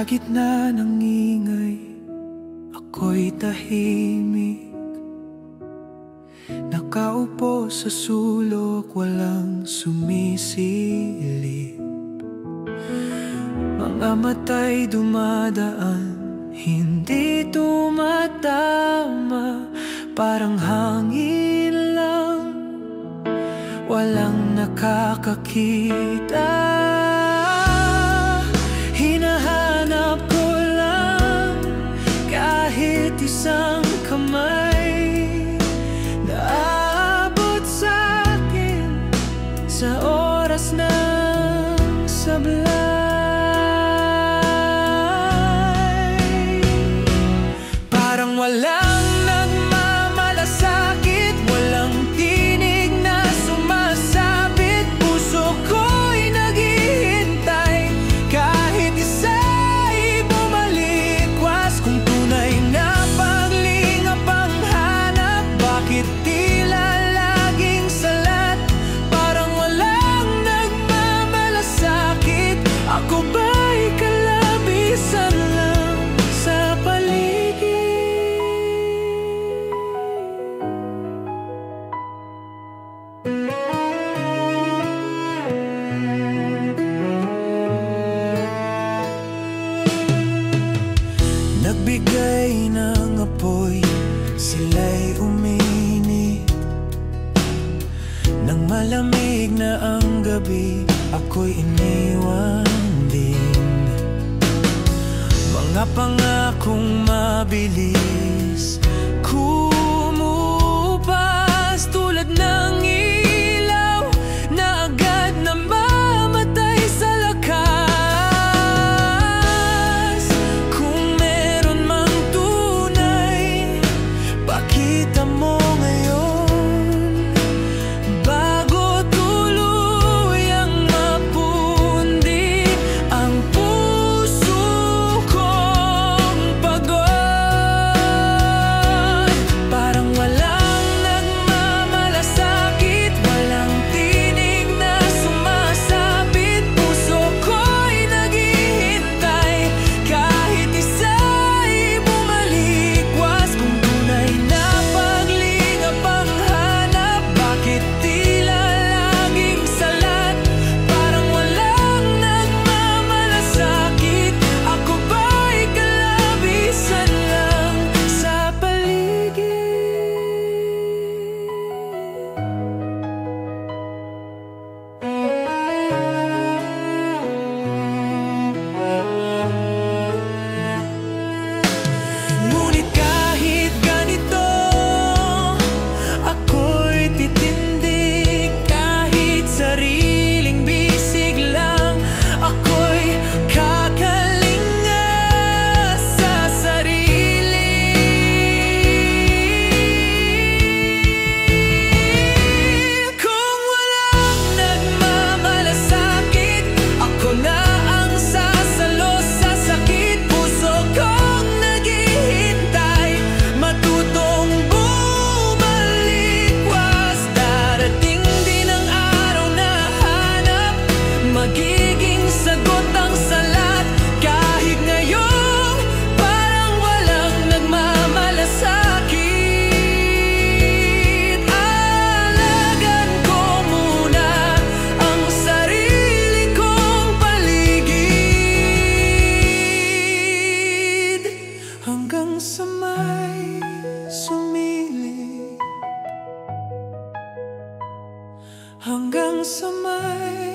Sa gitna ng ingay, ako'y tahimik. Nakaupo sa sulok, walang sumisilip. Mga mata'y dumadaan, hindi tumatama. Parang hangin lang, walang nakakakita. Hinahanap ko lang kahit isang kamay na aabot sa'kin sa oras ng sablay. Parang walang nagmamalasakit, walang tinig na sumasabit. Puso ko'y naghihintay kahit isa'y bumalikwas. Kung tunay na paglingap ang hanap, bakit tila laging salat? Parang walang nagmamalasakit, ako ba'y kalabisan lang sa paligid? Nagbigay ng apoy, sila'y uminit. Nang malamig na ang gabi, ako'y iniwan din. Mga pangakong mabilis kumupas tulad ng ilaw na agad namamatay sa lakas. Kung meron mang tunay, pakita mo ngayon bago tuluyang mapundi ang puso kong pagod. Parang walang nagmamalasakit, walang tinig na sumasabit. Puso ko'y naghihintay kahit isa'y bumalikwas. Kung tunay na paglingap ang hanap, bakit tila laging salat? Parang walang nagmamalasakit, ako ba'y kalabisan lang sa paligid? Ngunit kahit ganito, ako'y titindig. Kahit sariling bisig lang, ako'y kakalinga sa sarili. Kung walang nagmamalasakit, ako na ang sasalo sa sakit. Puso kong naghihintay, matutong bumalikwas. Darating din ang araw na hanap, magiging sagot ang salat. Kahit ngayon parang walang nagmamalasakit, alagan ko muna ang sarili kong paligid. Hanggang sa may sumilip, hanggang sa may